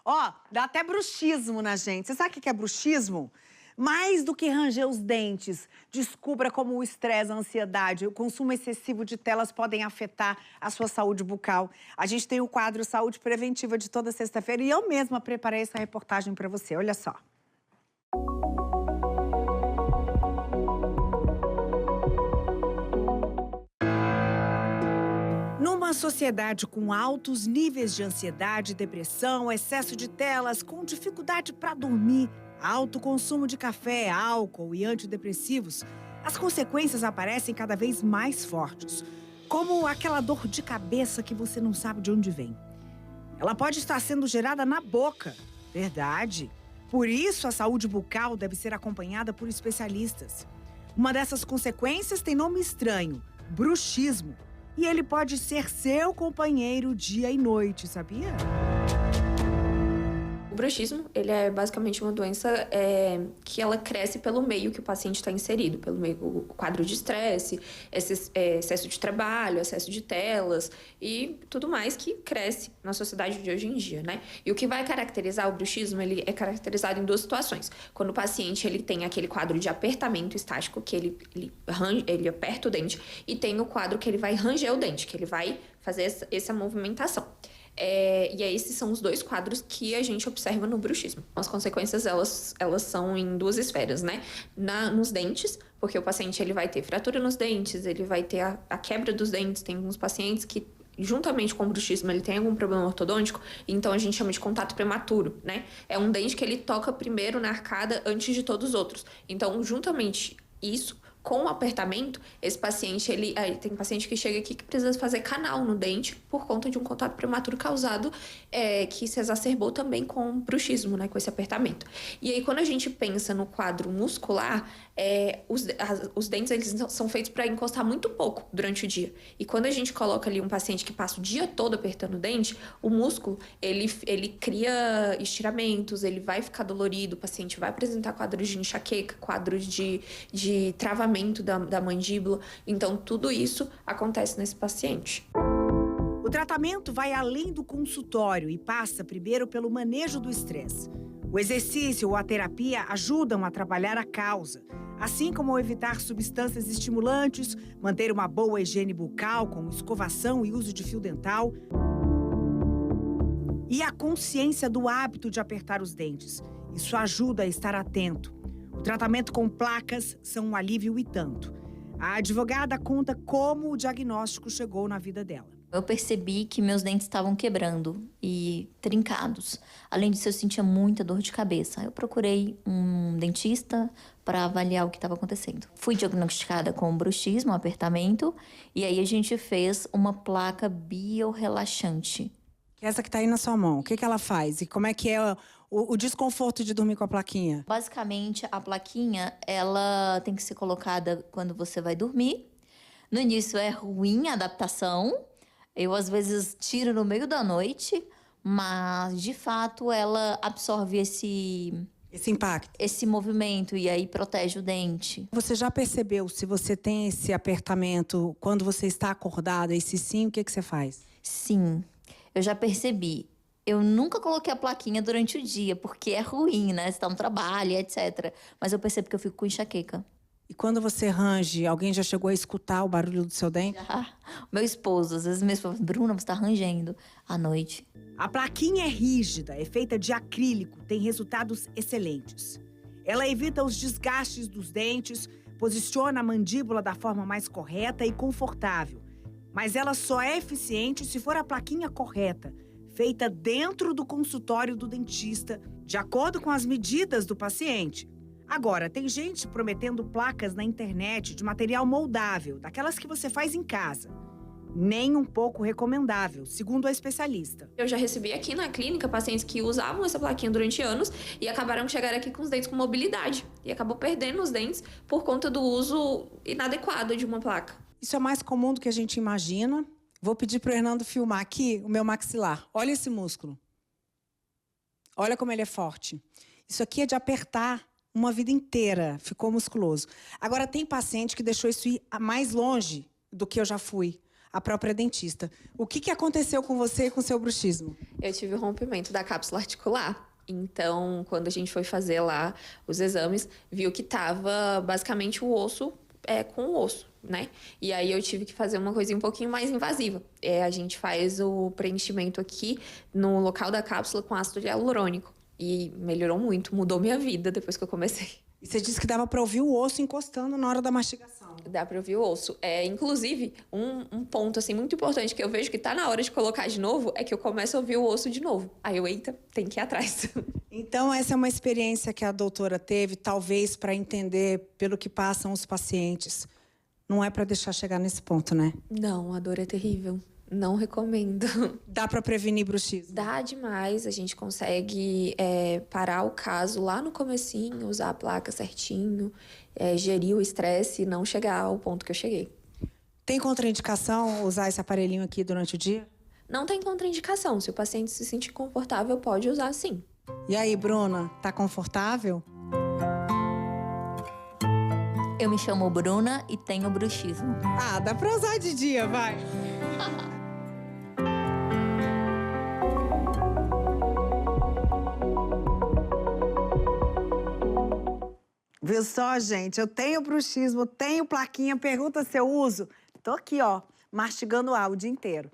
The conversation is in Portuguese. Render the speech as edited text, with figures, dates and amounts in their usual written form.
Ó, dá até bruxismo na gente. Você sabe o que é bruxismo? Mais do que ranger os dentes, descubra como o estresse, a ansiedade, o consumo excessivo de telas podem afetar a sua saúde bucal. A gente tem o quadro Saúde Preventiva de toda sexta-feira e eu mesma preparei essa reportagem para você. Olha só. Numa sociedade com altos níveis de ansiedade, depressão, excesso de telas, com dificuldade para dormir, alto consumo de café, álcool e antidepressivos, as consequências aparecem cada vez mais fortes, como aquela dor de cabeça que você não sabe de onde vem. Ela pode estar sendo gerada na boca, verdade? Por isso, a saúde bucal deve ser acompanhada por especialistas. Uma dessas consequências tem nome estranho, bruxismo. E ele pode ser seu companheiro dia e noite, sabia? O bruxismo, ele é basicamente uma doença que ela cresce pelo meio que o paciente está inserido, pelo meio, o quadro de estresse, excesso de trabalho, excesso de telas e tudo mais que cresce na sociedade de hoje em dia, né? E o que vai caracterizar o bruxismo, ele é caracterizado em duas situações. Quando o paciente ele tem aquele quadro de apertamento estático, que ele aperta o dente, e tem o quadro que ele vai ranger o dente, que ele vai fazer essa movimentação. E aí, esses são os dois quadros que a gente observa no bruxismo. As consequências, elas são em duas esferas, né? Nos dentes, porque o paciente ele vai ter fratura nos dentes, ele vai ter a quebra dos dentes. Tem alguns pacientes que, juntamente com o bruxismo, ele tem algum problema ortodôntico, então a gente chama de contato prematuro, né? É um dente que ele toca primeiro na arcada antes de todos os outros. Então, juntamente isso, com o apertamento, esse paciente, tem paciente que chega aqui que precisa fazer canal no dente por conta de um contato prematuro causado, que se exacerbou também com o bruxismo, né, com esse apertamento. E aí, quando a gente pensa no quadro muscular, os dentes eles são feitos para encostar muito pouco durante o dia. E quando a gente coloca ali um paciente que passa o dia todo apertando o dente, o músculo, ele cria estiramentos, ele vai ficar dolorido, o paciente vai apresentar quadros de enxaqueca, quadros de travamento da mandíbula. Então, tudo isso acontece nesse paciente. O tratamento vai além do consultório e passa primeiro pelo manejo do estresse. O exercício ou a terapia ajudam a trabalhar a causa, assim como evitar substâncias estimulantes, manter uma boa higiene bucal com escovação e uso de fio dental e a consciência do hábito de apertar os dentes. Isso ajuda a estar atento. O tratamento com placas são um alívio e tanto. A advogada conta como o diagnóstico chegou na vida dela. Eu percebi que meus dentes estavam quebrando e trincados. Além disso, eu sentia muita dor de cabeça. Eu procurei um dentista para avaliar o que estava acontecendo. Fui diagnosticada com bruxismo, apertamento, e aí a gente fez uma placa biorrelaxante. Essa que tá aí na sua mão, o que ela faz? E como é que é o desconforto de dormir com a plaquinha? Basicamente, a plaquinha, ela tem que ser colocada quando você vai dormir. No início é ruim a adaptação. Eu, às vezes, tiro no meio da noite, mas, de fato, ela absorve esse impacto. Esse movimento e aí protege o dente. Você já percebeu se você tem esse apertamento quando você está acordada? E se sim, o que você faz? Sim, eu já percebi. Eu nunca coloquei a plaquinha durante o dia, porque é ruim, né? Você tá no trabalho, etc. Mas eu percebo que eu fico com enxaqueca. E quando você range, alguém já chegou a escutar o barulho do seu dente? Já. Meu esposo, às vezes mesmo, fala, Bruna, você tá rangendo à noite. A plaquinha é rígida, é feita de acrílico, tem resultados excelentes. Ela evita os desgastes dos dentes, posiciona a mandíbula da forma mais correta e confortável. Mas ela só é eficiente se for a plaquinha correta, feita dentro do consultório do dentista, de acordo com as medidas do paciente. Agora, tem gente prometendo placas na internet de material moldável, daquelas que você faz em casa. Nem um pouco recomendável, segundo a especialista. Eu já recebi aqui na clínica pacientes que usavam essa plaquinha durante anos e acabaram de chegar aqui com os dentes com mobilidade. E acabou perdendo os dentes por conta do uso inadequado de uma placa. Isso é mais comum do que a gente imagina. Vou pedir para o Hernando filmar aqui o meu maxilar. Olha esse músculo. Olha como ele é forte. Isso aqui é de apertar uma vida inteira. Ficou musculoso. Agora, tem paciente que deixou isso ir mais longe do que eu já fui. a própria dentista. O que aconteceu com você e com o seu bruxismo? Eu tive o rompimento da cápsula articular. Então, quando a gente foi fazer lá os exames, viu que tava basicamente o osso com o osso, né? E aí eu tive que fazer uma coisa um pouquinho mais invasiva. A gente faz o preenchimento aqui no local da cápsula com ácido hialurônico. E melhorou muito, mudou minha vida depois que eu comecei. E você disse que dava para ouvir o osso encostando na hora da mastigação. Dá para ouvir o osso. Inclusive, um ponto assim, muito importante que eu vejo que tá na hora de colocar de novo é que eu começo a ouvir o osso de novo. Aí eu, eita, tem que ir atrás. Então, essa é uma experiência que a doutora teve, talvez para entender pelo que passam os pacientes. Não é para deixar chegar nesse ponto, né? Não, a dor é terrível. Não recomendo. Dá para prevenir bruxismo? Dá demais, a gente consegue parar o caso lá no comecinho, usar a placa certinho, gerir o estresse e não chegar ao ponto que eu cheguei. Tem contraindicação usar esse aparelhinho aqui durante o dia? Não tem contraindicação. Se o paciente se sentir confortável, pode usar sim. E aí, Bruna, tá confortável? Eu me chamo Bruna e tenho bruxismo. Ah, dá pra usar de dia, vai. Viu só, gente? Eu tenho bruxismo, tenho plaquinha. Pergunta se eu uso. Tô aqui, ó, mastigando A o dia inteiro.